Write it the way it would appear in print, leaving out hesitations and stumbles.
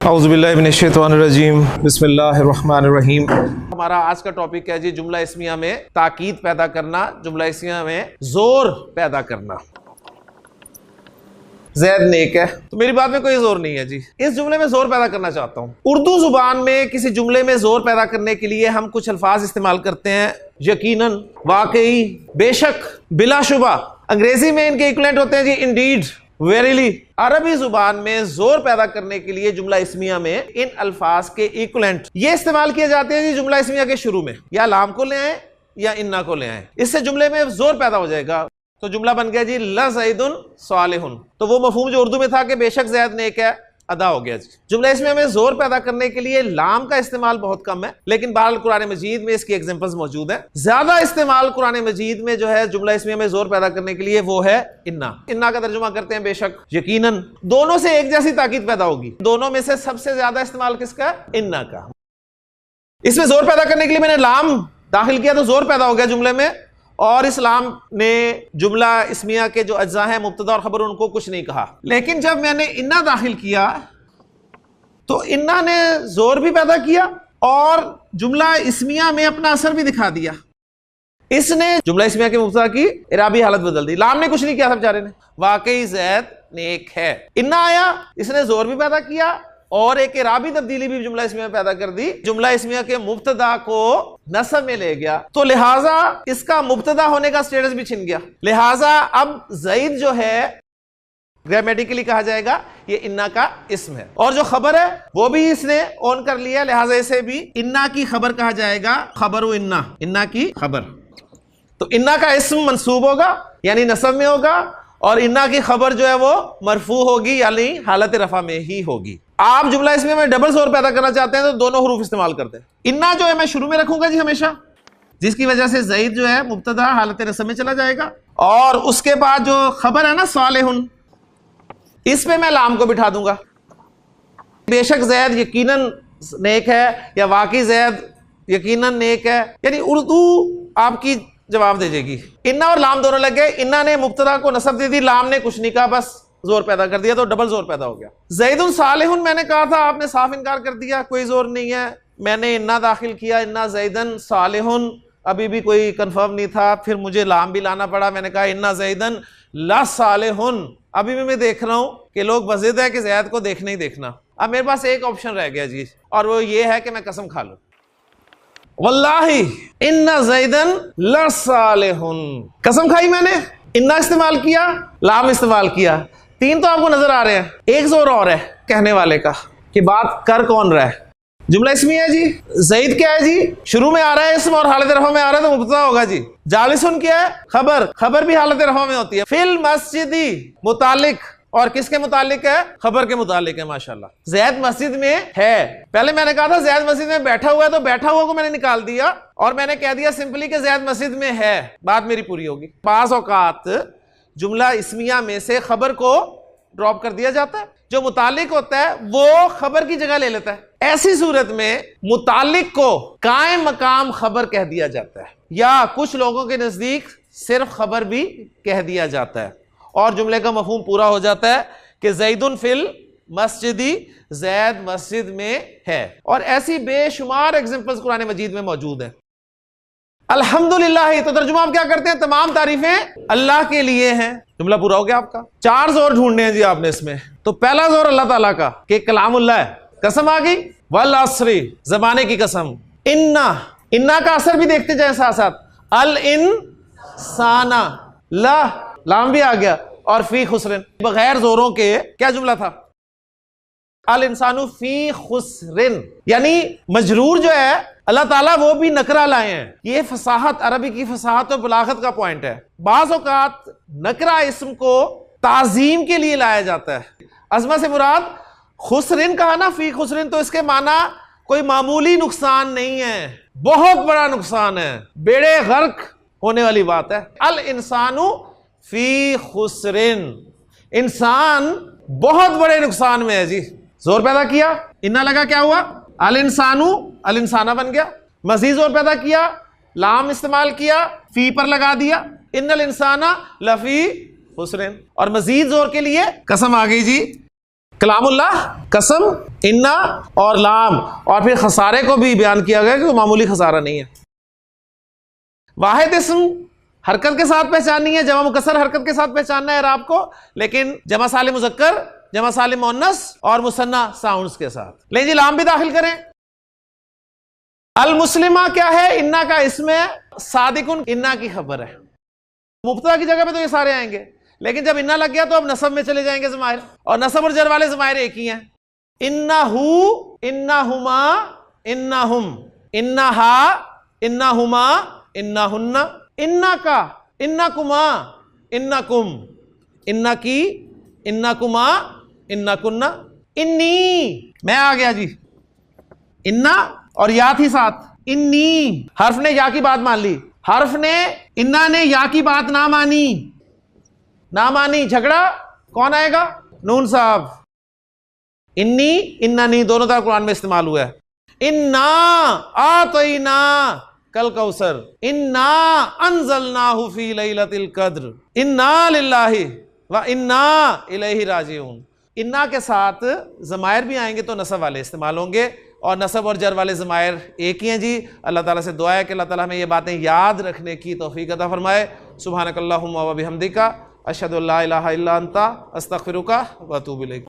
اعوذ باللہ من الشیطان الرجیم بسم اللہ الرحمن الرحیم۔ ہمارا آج کا ٹاپک ہے جی جملہ اسمیہ میں تاکید پیدا کرنا، جملہ اسمیہ میں زور پیدا کرنا۔ زید نیک ہے، تو میری بات میں کوئی زور نہیں ہے جی، اس جملے میں زور پیدا کرنا چاہتا ہوں۔ اردو زبان میں کسی جملے میں زور پیدا کرنے کے لیے ہم کچھ الفاظ استعمال کرتے ہیں، یقیناً، واقعی، بے شک، بلا شبہ۔ انگریزی میں ان کے ایکویلنٹ ہوتے ہیں جی انڈیڈ، ویریلی۔ عربی زبان میں زور پیدا کرنے کے لیے جملہ اسمیہ میں ان الفاظ کے ایکویلنٹ یہ استعمال کیے جاتے ہیں جی جملہ اسمیہ کے شروع میں، یا لام کو لے آئیں یا انا کو لے آئیں، اس سے جملے میں زور پیدا ہو جائے گا۔ تو جملہ بن گیا جی لزید صالح، تو وہ مفہوم جو اردو میں تھا کہ بے شک زید نیک ہے ادا ہو گیا جی۔ جملہ اسمیہ میں زور پیدا کرنے کے لیے لام کا استعمال بہت کم ہے، لیکن بہرحال قرآن مجید میں اس کی ایگزامپلز موجود ہیں۔ زیادہ استعمال قرآن مجید میں جو ہے جملہ اسمیہ میں زور پیدا کرنے کے لیے وہ ہے انا۔ انا کا ترجمہ کرتے ہیں بے شک، یقیناً، دونوں سے ایک جیسی تاکید پیدا ہوگی۔ دونوں میں سے سب سے زیادہ استعمال کس کا؟ انا کا۔ اس میں زور پیدا کرنے کے لیے میں نے لام داخل کیا تو زور پیدا ہو گیا جملے میں، اور اسلام نے جملہ اسمیہ کے جو اجزاء ہیں مبتدا اور خبر ان کو کچھ نہیں کہا۔ لیکن جب میں نے انا داخل کیا تو انا نے زور بھی پیدا کیا اور جملہ اسمیہ میں اپنا اثر بھی دکھا دیا۔ اس نے جملہ اسمیہ کے مبتدا کی اعرابی حالت بدل دی۔ لام نے کچھ نہیں کیا تھا بیچارے نے، واقعی زید نیک ہے۔ انا آیا، اس نے زور بھی پیدا کیا اور ایک اعرابی تبدیلی بھی جملہ اسمیہ میں پیدا کر دی، جملہ اسمیہ کے مبتدا کو نصب میں لے گیا، تو لہٰذا اس کا مبتدا ہونے کا سٹیٹس بھی چھن گیا۔ لہٰذا اب زید جو ہے گرامیٹیکلی کہا جائے گا یہ انا کا اسم ہے، اور جو خبر ہے وہ بھی اس نے اون کر لیا، لہٰذا اسے بھی انا کی خبر کہا جائے گا، خبر و انا، انا کی خبر۔ تو انا کا اسم منصوب ہوگا یعنی نصب میں ہوگا، اور انا کی خبر جو ہے وہ مرفوع ہوگی یعنی حالت رفع میں ہی ہوگی۔ آپ جملہ اسمیہ میں ڈبل زور پیدا کرنا چاہتے ہیں تو دونوں حروف استعمال کرتے ہیں۔ انا جو ہے میں شروع میں رکھوں گا جی ہمیشہ، جس کی وجہ سے زید جو ہے مبتدا حالت نصب میں چلا جائے گا، اور اس کے بعد جو خبر ہے نا صالح، اس پہ میں لام کو بٹھا دوں گا۔ بے شک زید یقیناً نیک ہے یا واقعی زید یقیناً نیک ہے، یعنی اردو آپ کی جواب دے جائے گی۔ انا اور لام دونوں لگ گئے، انا نے مبتدا کو نصب دے دی، لام نے کچھ نہیں کہا، بس زور پیدا کر دیا، تو ڈبل زور پیدا ہو گیا۔ زید صالح میں نے کہا تھا، آپ نے صاف انکار کر دیا، کوئی زور نہیں ہے۔ میں نے انا داخل کیا، انا زیدن صالح، ابھی بھی کوئی کنفرم نہیں تھا، پھر مجھے لام بھی لانا پڑا، میں نے کہا انا زیدن لا صالح، ابھی بھی میں دیکھ رہا ہوں کہ لوگ بضد ہے کہ زید کو دیکھنا ہی دیکھنا۔ اب میرے پاس ایک آپشن رہ گیا جی، اور وہ یہ ہے کہ میں قسم کھا لوں، واللہ ان زیدن لصالح، قسم کھائی میں نے، انا استعمال کیا، لام استعمال کیا، تین تو آپ کو نظر آ رہے ہیں، ایک زور اور ہے کہنے والے کا کہ بات کر کون رہا ہے۔ جملہ اسمیہ ہے جی، زید کیا ہے جی، شروع میں آ رہا ہے اسم اور حالت رفع میں آ رہا ہے تو مبتدا ہوگا جی۔ جالسن کیا ہے، خبر، خبر بھی حالت رفع میں ہوتی ہے۔ فی المسجدی متعلق، اور کس کے متعلق ہے؟ خبر کے متعلق ہے۔ ماشاءاللہ، زید مسجد میں ہے، پہلے میں نے کہا تھا زید مسجد میں بیٹھا ہوا ہے، تو بیٹھا ہوا کو میں نے نکال دیا اور میں نے کہہ دیا سمپلی کہ زید مسجد میں ہے، بات میری پوری ہوگی۔ بعض اوقات جملہ اسمیہ میں سے خبر کو ڈراپ کر دیا جاتا ہے، جو متعلق ہوتا ہے وہ خبر کی جگہ لے لیتا ہے۔ ایسی صورت میں متعلق کو قائم مقام خبر کہہ دیا جاتا ہے، یا کچھ لوگوں کے نزدیک صرف خبر بھی کہہ دیا جاتا ہے، اور جملے کا مفہوم پورا ہو جاتا ہے کہ زید فی المسجدی، زید مسجد میں ہے۔ اور ایسی بے شمار ایگزامپلز قرآن مجید میں موجود ہیں۔ الحمدللہ، تو ترجمہ آپ کیا کرتے ہیں؟ تمام تعریفیں اللہ کے لیے ہیں۔ جملہ پورا ہو گیا آپ کا۔ چار زور ڈھونڈنے ہیں جی آپ نے اس میں۔ تو پہلا زور اللہ تعالیٰ کا کہ کلام اللہ ہے، قسم آ گئی، والعصر، زمانے کی قسم، انا کا اثر بھی دیکھتے جائیں ساتھ ساتھ، الانسان، لام بھی آ گیا، اور فی خسر، بغیر زوروں کے کیا جملہ تھا؟ الانسان فی خسر، یعنی مجرور جو ہے اللہ تعالیٰ وہ بھی نکرہ لائے ہیں۔ یہ فصاحت، عربی کی فصاحت اور بلاغت کا پوائنٹ ہے۔ بعض اوقات نکرہ اسم کو تعظیم کے لیے لایا جاتا ہے۔ عظمت سے مراد خسرن کہا نا، فی خسرن، تو اس کے معنی کوئی معمولی نقصان نہیں ہے، بہت بڑا نقصان ہے، بیڑے غرق ہونے والی بات ہے۔ الانسان فی خسرن، انسان بہت بڑے نقصان میں ہے جی۔ زور پیدا کیا، انا لگا، کیا ہوا؟ الانسانو، الانسانہ بن گیا۔ مزید زور پیدا کیا، لام استعمال کیا، فی پر لگا دیا، ان الانسان لفی خسرن، اور مزید زور کے لیے قسم آ گئی جی، کلام اللہ، قسم، انا اور لام، اور پھر خسارے کو بھی بیان کیا گیا کہ وہ معمولی خسارہ نہیں ہے۔ واحد اسم حرکت کے ساتھ پہچاننی ہے، جمع مکسر حرکت کے ساتھ پہچاننا ہے اعراب کو، لیکن جمع سالم مذکر، جمع سالم مؤنث اور مثنیٰ ساؤنڈز کے ساتھ۔ لیں جی لام بھی داخل کریں۔ المسلمہ کیا ہے؟ انا کا اسم ہے، صادقن انا کی خبر ہے، مبتدا کی جگہ پہ تو یہ سارے آئیں گے، لیکن جب انا لگ گیا تو اب نصب میں چلے جائیں گے ضمائر، اور نصب اور جر والے ضمائر ایک ہی ہیں۔ انہو، انہما، انہم، انہا، انہما، انہن، انا کا، انکما، انکم، انا کی، انکما، انکن، انی، میں آ گیا جی، انا اور یا تھی ساتھ، انی، حرف نے یا کی بات مان لی، حرف نے، انا نے یا کی بات نہ مانی، نہ مانی، جھگڑا کون آئے گا؟ نون صاحب۔ انی، اننی دونوں طرح قرآن میں استعمال ہوا ہے۔ انا آتینا کل کوثر، انا انزلناہ فی لیلۃ القدر، انا للہ و انا الیہ راجعون۔ انا کے ساتھ ضمائر بھی آئیں گے تو نصب والے استعمال ہوں گے، اور نصب اور جر والے ضمائر ایک ہی ہیں جی۔ اللہ تعالیٰ سے دعا ہے کہ اللہ تعالیٰ ہمیں یہ باتیں یاد رکھنے کی توفیق عطا فرمائے۔ سبحانک اللہم و بحمدک، اشہد ان لا الہ الا انت، استغفرک و اتوب الیک۔